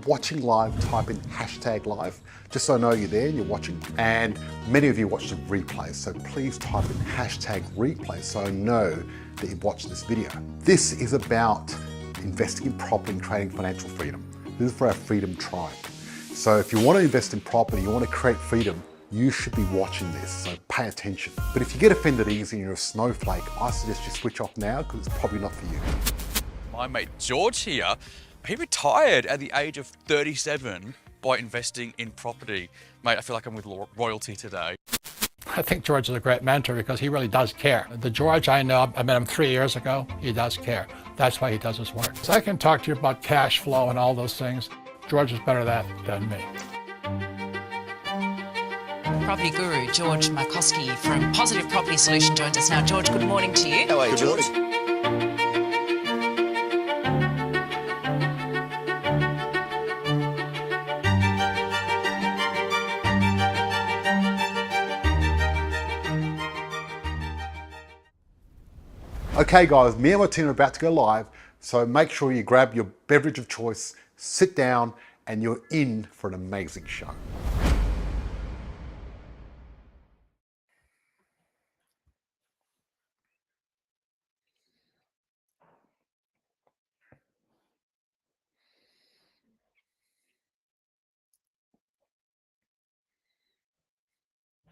watching live, type in #live, just so I know you're there and you're watching. And many of you watch the replay, so please type in #replay so I know that you've watched this video. This is about investing in property and creating financial freedom. This is for our freedom tribe. So if you want to invest in property, you want to create freedom, you should be watching this, so pay attention. But if you get offended easy and you're a snowflake, I suggest you switch off now because it's probably not for you. My mate George here, he retired at the age of 37 by investing in property. Mate, I feel like I'm with royalty today. I think George is a great mentor because he really does care. The George I know, I met him 3 years ago, he does care. That's why he does his work. So I can talk to you about cash flow and all those things. George is better at that than me. Property guru George Markowski from Positive Property Solution joins us now. George, good morning to you. How are you, George? Okay guys, me and my team are about to go live, so make sure you grab your beverage of choice, sit down, and you're in for an amazing show.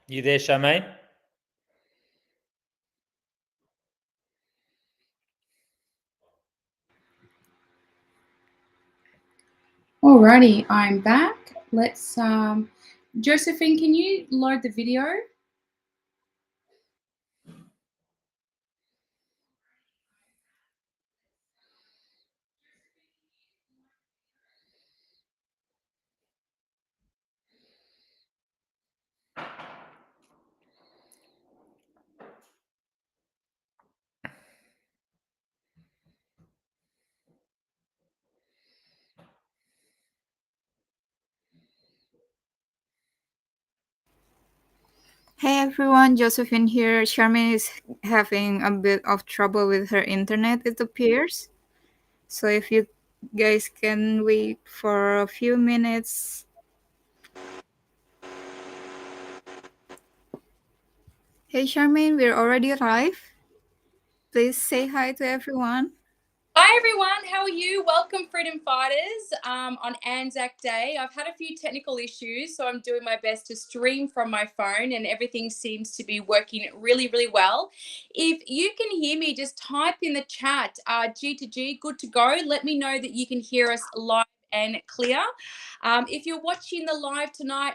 You there, Charmaine? Alrighty, I'm back. Let's, Josephine, can you load the video? Hey everyone, Josephine here. Charmaine is having a bit of trouble with her internet, it appears. So if you guys can wait for a few minutes. Hey Charmaine, we're already live. Please say hi to everyone. Hi everyone, how are you? Welcome Freedom Fighters on Anzac Day. I've had a few technical issues, so I'm doing my best to stream from my phone and everything seems to be working really, really well. If you can hear me, just type in the chat, G to G, good to go. Let me know that you can hear us live and clear. If you're watching the live tonight,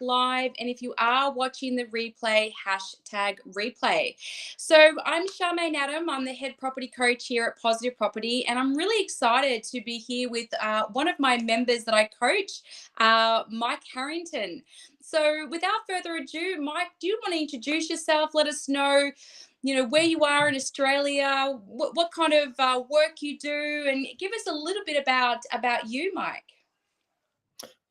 #live, and if you are watching the replay, #replay. So I'm Charmaine Adam. I'm the head property coach here at Positive Property, and I'm really excited to be here with one of my members that I coach, Mike Harrington. So without further ado, Mike, do you want to introduce yourself? Let us know, where you are in Australia, what kind of work you do, and give us a little bit about you, Mike.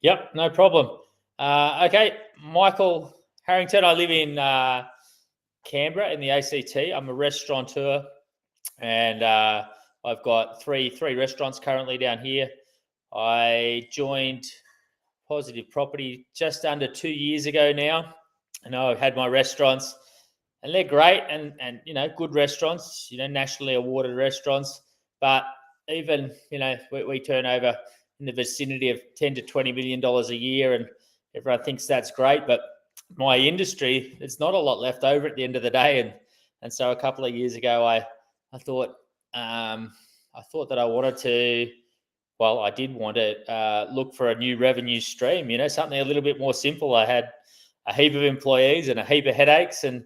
Yep, no problem. Okay, Michael Harrington. I live in Canberra in the ACT. I'm a restaurateur, and I've got three restaurants currently down here. I joined Positive Property just under 2 years ago now. And I've had my restaurants, and they're great and good restaurants, nationally awarded restaurants. But even, we turn over in the vicinity of $10 to $20 million a year, and everyone thinks that's great. But my industry, there's not a lot left over at the end of the day. And so a couple of years ago, I thought that I wanted to, I did want to look for a new revenue stream, something a little bit more simple. I had a heap of employees and a heap of headaches. And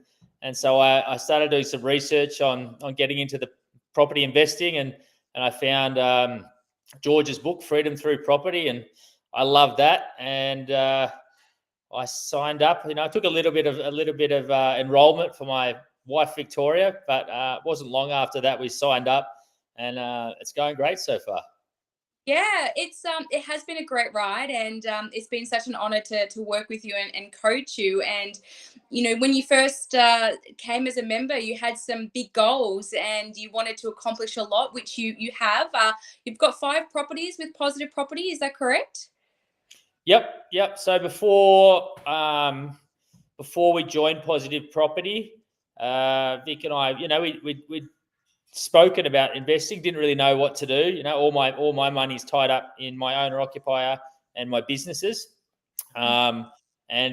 so I started doing some research on getting into the property investing, and I found George's book, Freedom Through Property, and I loved that. And I signed up. I took a little bit of enrollment for my wife Victoria, but it wasn't long after that we signed up, and it's going great so far. Yeah, it has been a great ride, and it's been such an honor to work with you and coach you. And when you first came as a member, you had some big goals and you wanted to accomplish a lot, which you have. You've got 5 properties with Positive Property. Is that correct? Yep. So before we joined Positive Property, Vic and I, we'd spoken about investing, didn't really know what to do. All my money's tied up in my owner occupier and my businesses. And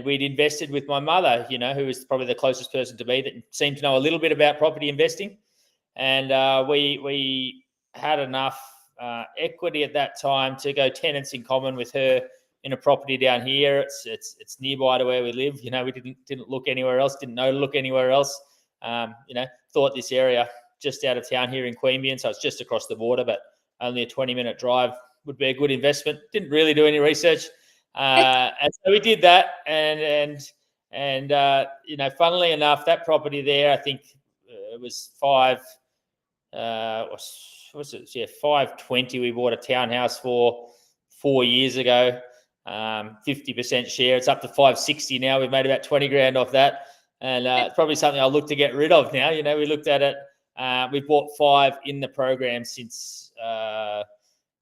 we'd invested with my mother, who was probably the closest person to me that seemed to know a little bit about property investing. And we had enough equity at that time to go tenants in common with her in a property down here. It's nearby to where we live. We didn't look anywhere else, didn't know to look anywhere else. Thought this area just out of town here in Queanbeyan, so it's just across the border, but only a 20-minute drive would be a good investment. Didn't really do any research, and so we did that. And funnily enough, that property there, I think it was 520. We bought a townhouse for 4 years ago, 50% share. It's up to 560 now. We've made about 20 grand off that, and it's probably something I'll look to get rid of now. We looked at it. We've bought 5 in the program since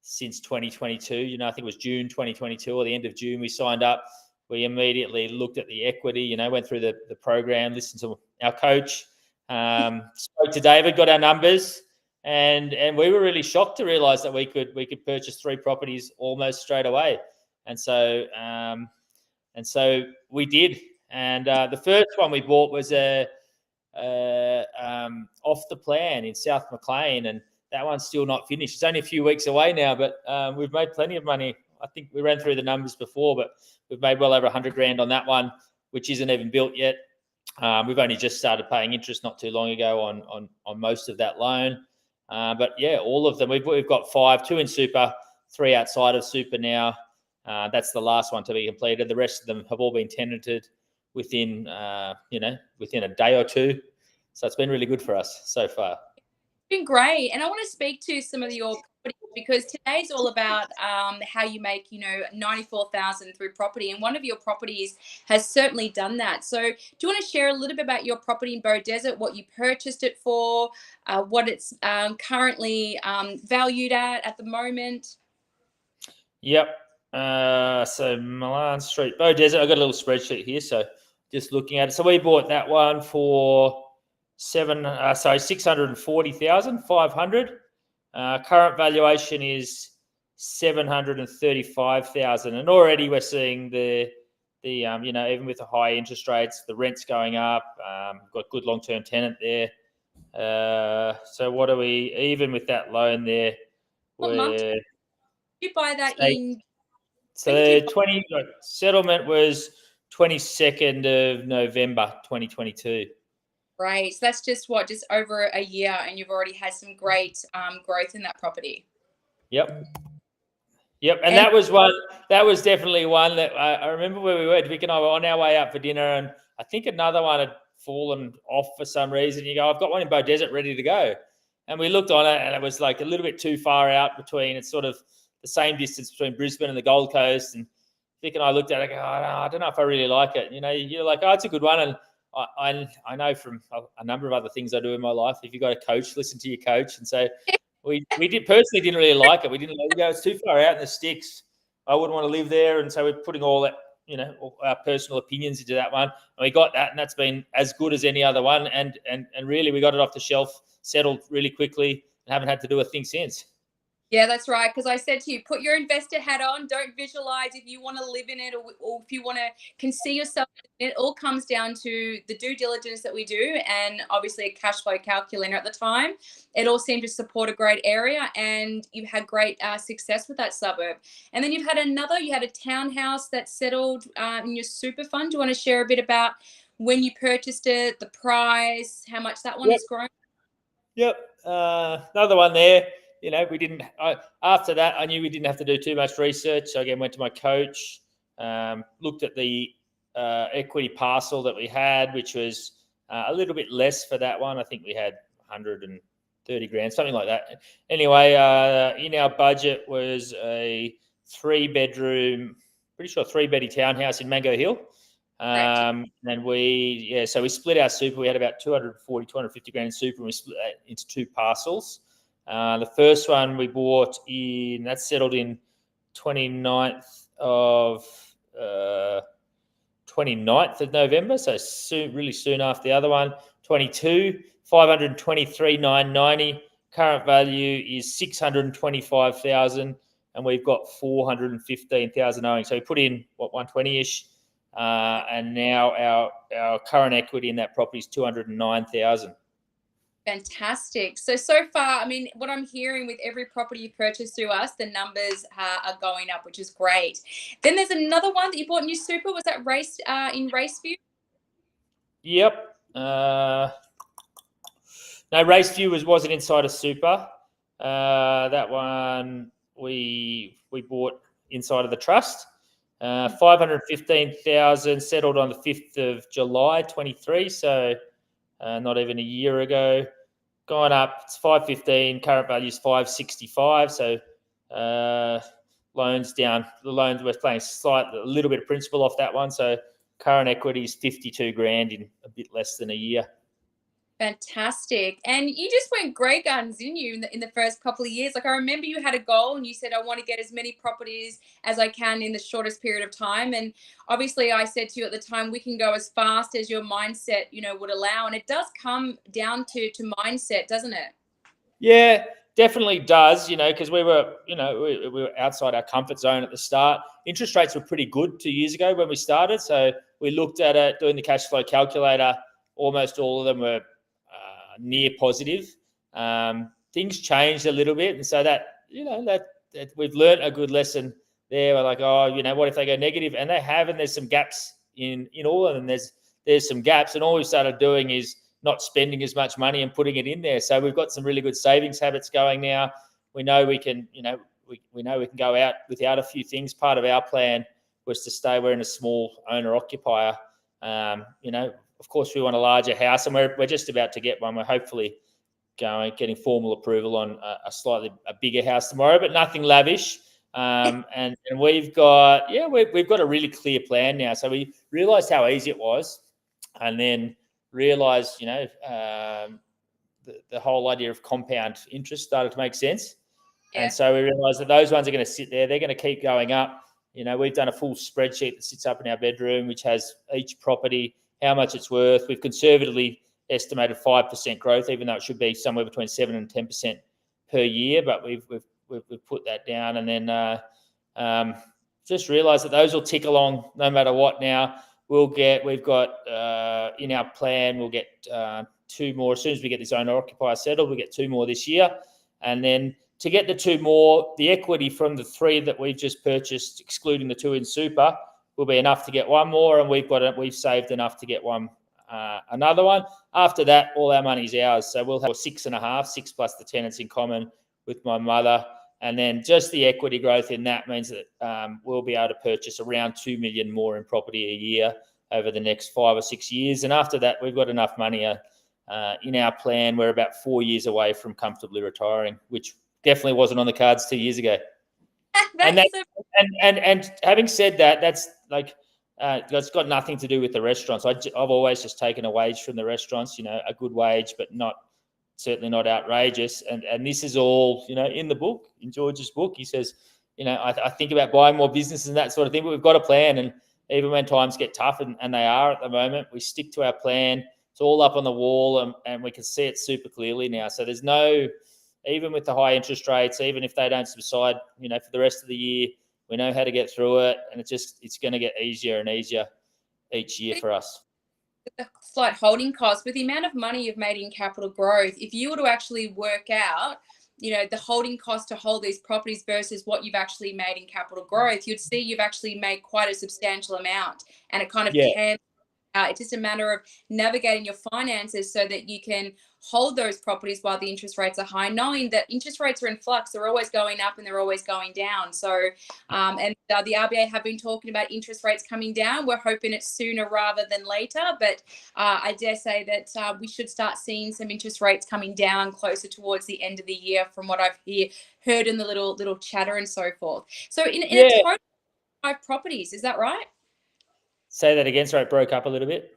2022. I think it was June 2022 or the end of June we signed up. We immediately looked at the equity, went through the program, listened to our coach, spoke to David, got our numbers, and we were really shocked to realize that we could purchase 3 properties almost straight away. And so we did. And the first one we bought was off the plan in South Maclean, and that one's still not finished. It's only a few weeks away now, but we've made plenty of money. I think we ran through the numbers before, but we've made well over 100 grand on that one, which isn't even built yet. We've only just started paying interest not too long ago on most of that loan. But yeah, all of them. We've got 5, 2 in super, 3 outside of super now. That's the last one to be completed. The rest of them have all been tenanted within a day or two. So it's been really good for us so far. It's been great. And I want to speak to some of your properties, because today's all about how you make, 94,000 through property. And one of your properties has certainly done that. So do you want to share a little bit about your property in Beaudesert, what you purchased it for, what it's currently valued at the moment? Yep. So Milan Street, Beaudesert, I've got a little spreadsheet here. So just looking at it. So we bought that one for 640,500. Current valuation is 735,000, and already we're seeing the even with the high interest rates, the rent's going up. Got good long-term tenant there. So what are we, even with that loan there? What month did you buy that in? So the settlement was 22nd of November 2022. Right. So that's just over a year, and you've already had some great growth in that property. Yep. And that was definitely one that I remember where we were. Vic and I were on our way out for dinner, and I think another one had fallen off for some reason. You go, I've got one in Beaudesert ready to go. And we looked on it, and it was like a little bit too far out between. It's sort of the same distance between Brisbane and the Gold Coast. And Vic and I looked at it and go, I don't know if I really like it. You're like, oh, it's a good one. And I know from a number of other things I do in my life, if you've got a coach, listen to your coach. And so we didn't really like it. We didn't go, it's too far out in the sticks. I wouldn't want to live there. And so we're putting all that, all our personal opinions into that one. And we got that, and that's been as good as any other one. And really, we got it off the shelf, settled really quickly, and haven't had to do a thing since. Yeah, that's right. Because I said to you, put your investor hat on. Don't visualize if you want to live in it, or if you can see yourself in it. It all comes down to the due diligence that we do, and obviously a cash flow calculator at the time. It all seemed to support a great area, and you've had great success with that suburb. And then you had a townhouse that settled in your super fund. Do you want to share a bit about when you purchased it, the price, how much that one has grown? Yep. Another one there. We didn't. After that, I knew we didn't have to do too much research. So again, went to my coach, looked at the equity parcel that we had, which was a little bit less for that one. I think we had 30 grand, something like that. Anyway, in our budget was a 3-bedroom, pretty sure 3-beddy townhouse in Mango Hill. And so we split our super. We had about 250 grand in super, and we split that into 2 parcels. The first one we bought that settled in 29th of November, so really soon after the other one. 22, 523,990. Current value is 625,000, and we've got 415,000 owing. So we put in 120-ish, and now our current equity in that property is 209,000. Fantastic. So far, I mean, what I'm hearing with every property you purchase through us, the numbers are going up, which is great. Then there's another one that you bought new super. Was that in Raceview? Yep. No, Raceview wasn't inside a super. That one we bought inside of the trust. 515,000 settled on the 5th of July 23. So not even a year ago. Gone up, it's 515, current value is 565. So loans down. The loans we're paying a little bit of principal off that one. So current equity is 52 grand in a bit less than a year. Fantastic. And you just went grey guns, didn't you, in the first couple of years? Like, I remember you had a goal and you said, I want to get as many properties as I can in the shortest period of time. And obviously I said to you at the time, we can go as fast as your mindset, would allow. And it does come down to mindset, doesn't it? Yeah, definitely does, because we were outside our comfort zone at the start. Interest rates were pretty good 2 years ago when we started. So we looked at it, doing the cash flow calculator. Almost all of them were near positive. Things changed a little bit, and so that we've learned a good lesson there. We're like, what if they go negative? And they have, and there's some gaps in all of them. There's some gaps, and all we've started doing is not spending as much money and putting it in there. So we've got some really good savings habits going now. We know we can, we know we can go out without a few things. Part of our plan was to stay. We're in a small owner occupier. Of course, we want a larger house, and we're just about to get one. We're hopefully getting formal approval on a bigger house tomorrow, but nothing lavish. And we've got a really clear plan now. So we realised how easy it was, and then realised the whole idea of compound interest started to make sense. Yeah. And so we realised that those ones are going to sit there. They're going to keep going up. We've done a full spreadsheet that sits up in our bedroom, which has each property, how much it's worth. We've conservatively estimated 5% growth, even though it should be somewhere between 7 and 10% per year. But we've put that down, and then just realised that those will tick along no matter what. Now we've got in our plan, we'll get 2 more as soon as we get this owner occupier settled. We get 2 more this year, and then to get the 2 more, the equity from the 3 that we've just purchased, excluding the 2 in super, will be enough to get 1 more, and we've saved enough to get another one. After that, all our money's ours. So we'll have 6.5, 6 plus the tenants in common with my mother. And then just the equity growth in that means that we'll be able to purchase around 2 million more in property a year over the next 5 or 6 years. And after that, we've got enough money in our plan. We're about 4 years away from comfortably retiring, which definitely wasn't on the cards 2 years ago. And having said that, that's like it's got nothing to do with the restaurants. I've always just taken a wage from the restaurants, a good wage, but certainly not outrageous. And this is all, in the book, in George's book. He says, I think about buying more businesses and that sort of thing, but we've got a plan. And even when times get tough, and they are at the moment, we stick to our plan. It's all up on the wall, and we can see it super clearly now. So there's even with the high interest rates, even if they don't subside, for the rest of the year, we know how to get through it, and it's going to get easier and easier each year for us. The slight holding cost, with the amount of money you've made in capital growth, if you were to actually work out, the holding cost to hold these properties versus what you've actually made in capital growth, you'd see you've actually made quite a substantial amount, and it kind of can. It's just a matter of navigating your finances so that you can hold those properties while the interest rates are high, knowing that interest rates are in flux. They're always going up and they're always going down. So, and the RBA have been talking about interest rates coming down. We're hoping it's sooner rather than later. But I dare say that we should start seeing some interest rates coming down closer towards the end of the year, from what I've heard in the little chatter and so forth. So in a total 5 properties, is that right? Say that again. Sorry, it broke up a little bit.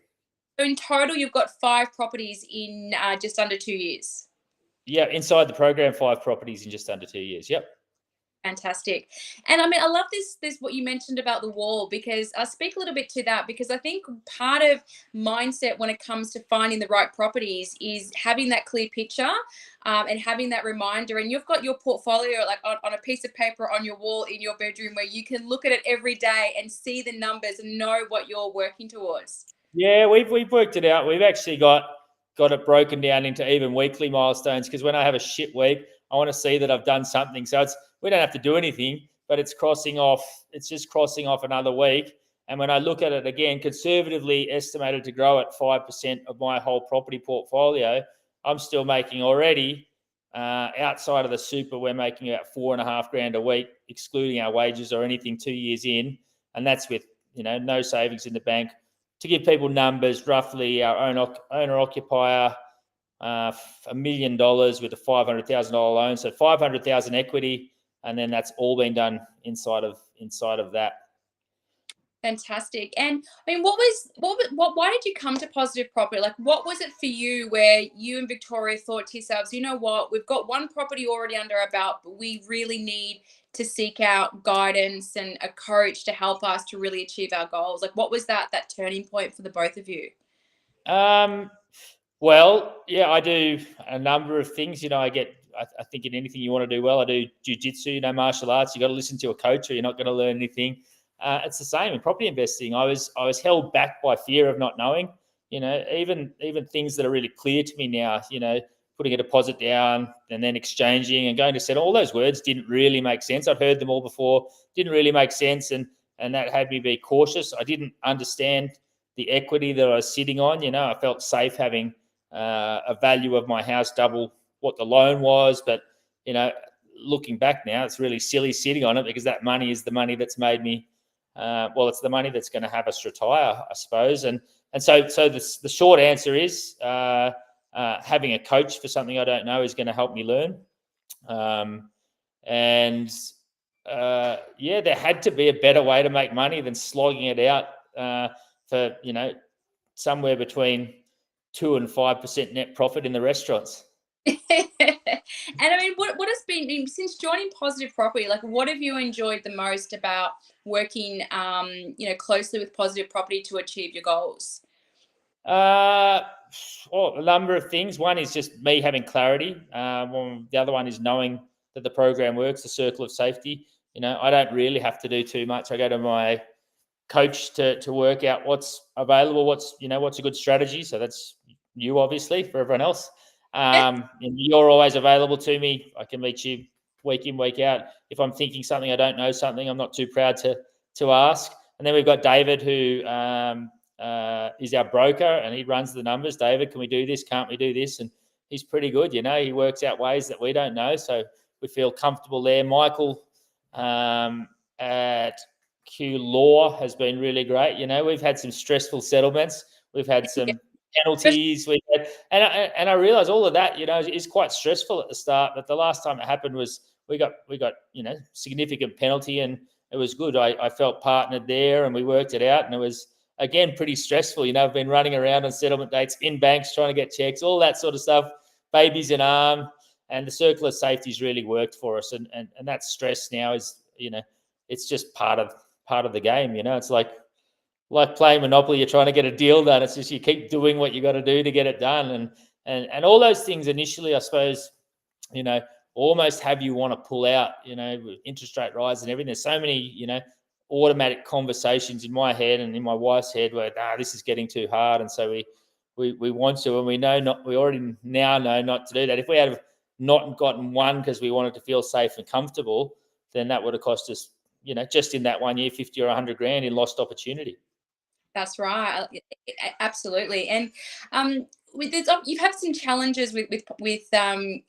So in total, you've got 5 properties in just under 2 years. Yeah, inside the program, 5 properties in just under 2 years. Yep. Fantastic. And I mean, I love this what you mentioned about the wall, because I'll speak a little bit to that, because I think part of mindset when it comes to finding the right properties is having that clear picture and having that reminder. And you've got your portfolio like on a piece of paper on your wall in your bedroom, where you can look at it every day and see the numbers and know what you're working towards. Yeah, we've worked it out. We've actually got it broken down into even weekly milestones, because when I have a shit week, I want to see that I've done something. So we don't have to do anything, but it's just crossing off another week. And when I look at it again, conservatively estimated to grow at 5% of my whole property portfolio, I'm still making already, outside of the super, we're making about $4,500 a week, excluding our wages or anything 2 years in. And that's with, no savings in the bank. To give people numbers, roughly our owner-occupier, $1 million with a $500,000 loan, so $500,000 equity, and then that's all been done inside of that. Fantastic. And I mean, why did you come to Positive Property? Like, what was it for you where you and Victoria thought to yourselves, you know what, we've got 1 property already under our belt, but we really need to seek out guidance and a coach to help us to really achieve our goals? Like, what was that turning point for the both of you? Well, yeah, I do a number of things. I think in anything you want to do well, I do jiu-jitsu, martial arts. You got to listen to a coach or you're not going to learn anything. It's the same in property investing. I was held back by fear of not knowing, even things that are really clear to me now, putting a deposit down and then exchanging and going to settle. All those words didn't really make sense. I'd heard them all before, didn't really make sense. And that had me be cautious. I didn't understand the equity that I was sitting on. I felt safe having a value of my house double what the loan was. But, looking back now, it's really silly sitting on it, because that money is the money that's made me, it's the money that's going to have us retire, I suppose. And so the short answer is having a coach for something I don't know is going to help me learn. There had to be a better way to make money than slogging it out for, somewhere between 2 and 5% net profit in the restaurants. And I mean, what has been, since joining Positive Property, like, what have you enjoyed the most about working, closely with Positive Property to achieve your goals? A number of things. One is just me having clarity. The other one is knowing that the program works, the circle of safety. I don't really have to do too much. I go to my coach to work out what's available, what's a good strategy. So that's you, obviously, for everyone else. And you're always available to me. I can meet you week in, week out. If I'm thinking something, I don't know something, I'm not too proud to ask. And then we've got David, who is our broker, and he runs the numbers. David, can we do this? Can't we do this? And he's pretty good. He works out ways that we don't know. So we feel comfortable there. Michael at Q Law has been really great. We've had some stressful settlements. We've had some penalties. And I realize all of that, is quite stressful at the start. But the last time it happened was we got significant penalty, and it was good. I felt partnered there, and we worked it out, and it was, again, pretty stressful. I've been running around on settlement dates in banks trying to get checks, all that sort of stuff, babies in arm, and the circle of safety's really worked for us. And that stress now is, it's just part of the game. It's like playing Monopoly. You're trying to get a deal done. It's just you keep doing what you got to do to get it done. And all those things initially, I suppose, almost have you want to pull out, with interest rate rise and everything. There's so many, automatic conversations in my head and in my wife's head where, this is getting too hard. And so we want to, and we already now know not to do that. If we had not gotten one because we wanted to feel safe and comfortable, then that would have cost us, just in that 1 year, 50 or 100 grand in lost opportunity. That's right. Absolutely. And you've had some challenges with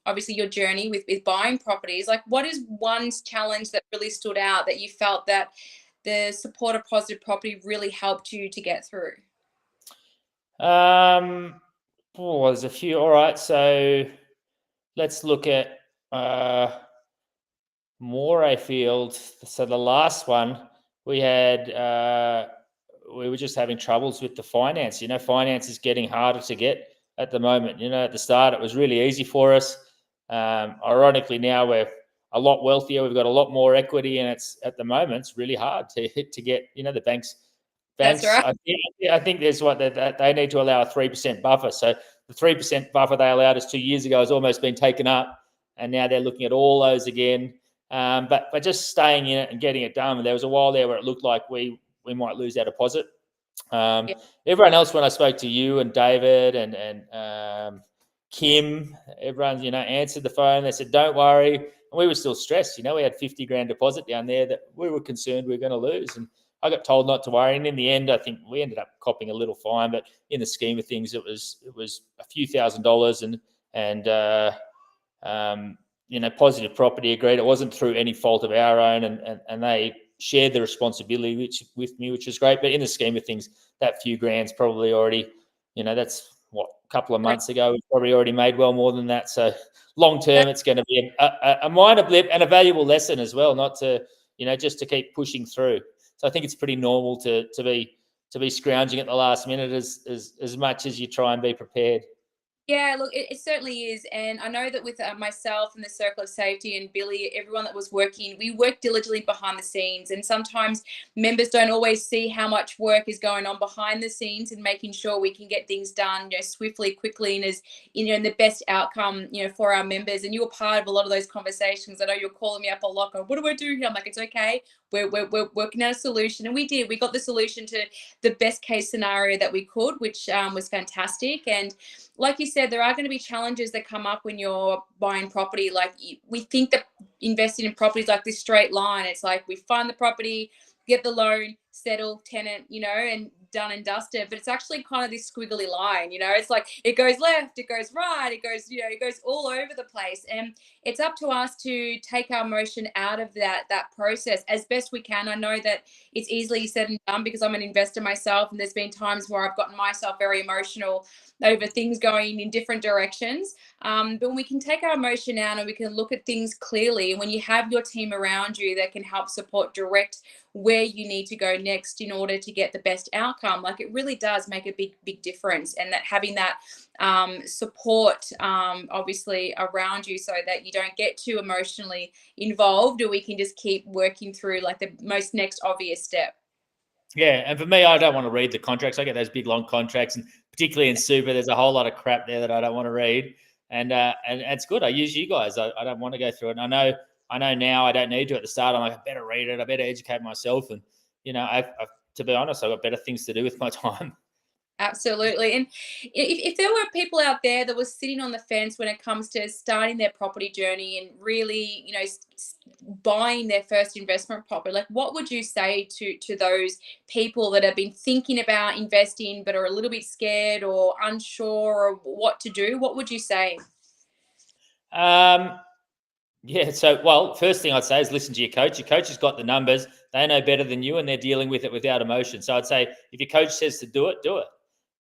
obviously your journey with buying properties. Like, what is one challenge that really stood out that you felt that the support of Positive Property really helped you to get through? There's a few. All right, so let's look at Morayfield. So the last one we had, we were just having troubles with the finance. Finance is getting harder to get at the moment. At the start it was really easy for us. Ironically, now we're a lot wealthier. We've got a lot more equity, and at the moment it's really hard to get. The banks. That's right. I think there's what that they need to allow a 3% buffer. So the 3% buffer they allowed us 2 years ago has almost been taken up, and now they're looking at all those again. But just staying in it and getting it done. There was a while there where it looked like we might lose our deposit. Everyone else, when I spoke to you and David and Kim, everyone answered the phone. They said, "Don't worry," and we were still stressed. We had 50 grand deposit down there that we were concerned we were going to lose, and I got told not to worry. And in the end, I think we ended up copping a little fine, but in the scheme of things, it was a few $1,000s, and Positive Property agreed it wasn't through any fault of our own, and they shared the responsibility with me, which was great. But in the scheme of things, that few grand's probably already, that's what, a couple of months ago, we've probably already made well more than that. So long term, it's going to be a minor blip and a valuable lesson as well, not to, just to keep pushing through. So I think it's pretty normal to be scrounging at the last minute as much as you try and be prepared. Yeah, look, it certainly is. And I know that with myself and the Circle of Safety and Billy, everyone that was working, we work diligently behind the scenes. And sometimes members don't always see how much work is going on behind the scenes and making sure we can get things done, swiftly, quickly, and as, in the best outcome, for our members. And you were part of a lot of those conversations. I know you're calling me up a lot. Going, what do I do here? I'm like, it's okay. We're working out a solution. And we did. We got the solution to the best case scenario that we could, which was fantastic. And like you said, there are going to be challenges that come up when you're buying property. Like, we think that investing in property is like this straight line. It's like we find the property, get the loan, settle, tenant, and done and dusted. But it's actually kind of this squiggly line, it's like it goes left, it goes right, it goes, it goes all over the place. And it's up to us to take our emotion out of that process as best we can. I know that it's easily said and done because I'm an investor myself, and there's been times where I've gotten myself very emotional over things going in different directions. But when we can take our emotion out and we can look at things clearly, and when you have your team around you that can help support, direct where you need to go next in order to get the best outcome, like, it really does make a big difference. And that having that support obviously around you so that you don't get too emotionally involved, or we can just keep working through like the most next obvious step. Yeah, and for me, I don't want to read the contracts. I get those big long contracts, and particularly in super, there's a whole lot of crap there that I don't want to read. And it's good. I use you guys. I don't want to go through it. And I know now I don't need to at the start. I'm like, I better read it. I better educate myself. And I've to be honest, I've got better things to do with my time. Absolutely. And if there were people out there that was sitting on the fence when it comes to starting their property journey and really, buying their first investment property, like, what would you say to those people that have been thinking about investing but are a little bit scared or unsure of what to do? What would you say? Yeah. So, well, first thing I'd say is listen to your coach. Your coach has got the numbers. They know better than you, and they're dealing with it without emotion. So I'd say if your coach says to do it, do it.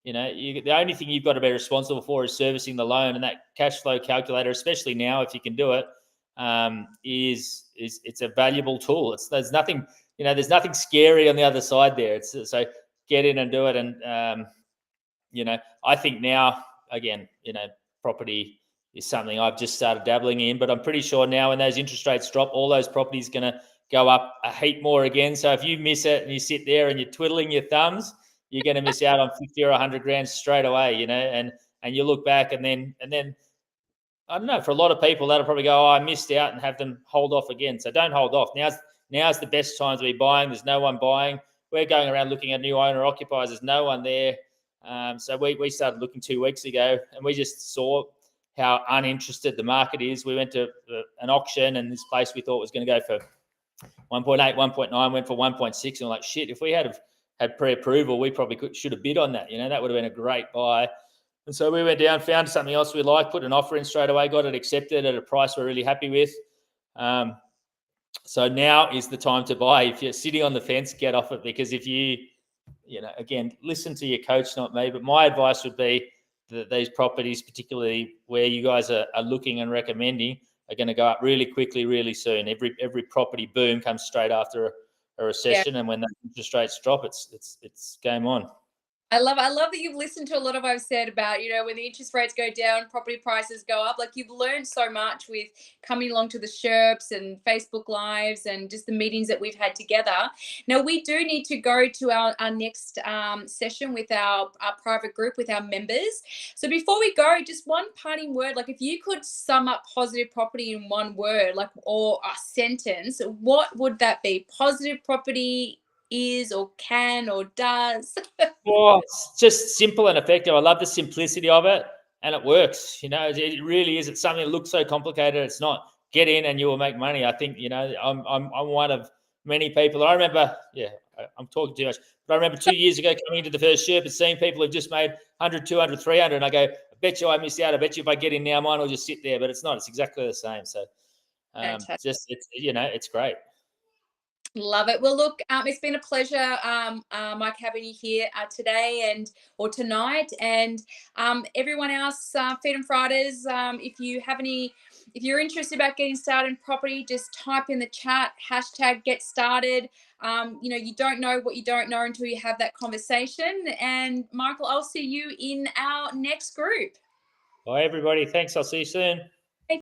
The only thing you've got to be responsible for is servicing the loan, and that cash flow calculator, especially now, if you can do it, is it's a valuable tool. There's nothing scary on the other side there. So get in and do it. And I think now, again, property is something I've just started dabbling in, but I'm pretty sure now when those interest rates drop, all those properties going to go up a heap more again. So if you miss it and you sit there and you're twiddling your thumbs, you're going to miss out on 50 or 100 grand straight away, and you look back and then I don't know, for a lot of people that'll probably go, oh, I missed out, and have them hold off again. So don't hold off. Now's the best time to be buying. There's no one buying. We're going around looking at new owner occupiers. There's no one there. So we started looking 2 weeks ago, and we just saw how uninterested the market is. We went to an auction, and this place we thought was going to go for 1.8, 1.9, went for 1.6. And we're like, shit, if we had pre-approval, we probably should have bid on that. That would have been a great buy. And so we went down, found something else we liked, put an offer in straight away, got it accepted at a price we're really happy with. So now is the time to buy. If you're sitting on the fence, get off it, because if you again, listen to your coach, not me, but my advice would be that these properties, particularly where you guys are looking and recommending, are going to go up really quickly, really soon. Every property boom comes straight after a recession, and when the interest rates drop, it's game on. I love that you've listened to a lot of what I've said about, when the interest rates go down, property prices go up. Like, you've learned so much with coming along to the Sherps and Facebook Lives and just the meetings that we've had together. Now, we do need to go to our next session with our private group with our members. So before we go, just one parting word, like if you could sum up Positive Property in one word, like, or a sentence, what would that be? Positive Property is or can or does? Well, it's just simple and effective. I love the simplicity of it, and it works. It really is. It's something that looks so complicated. It's not. Get in and you will make money. I think I'm one of many people. I remember, I'm talking too much, but I remember 2 years ago coming into the first Sherpa and seeing people who've just made 100, 200, 300, and I go, I bet you I missed out. I bet you if I get in now, mine will just sit there. But it's not. It's exactly the same. So, it's great. Love it. Well, look, it's been a pleasure, Mike, having you here today or tonight, and everyone else, Freedom Fighters. If you're interested about getting started in property, just type in the chat #GetStarted. You don't know what you don't know until you have that conversation. And Michael, I'll see you in our next group. Bye, everybody. Thanks. I'll see you soon.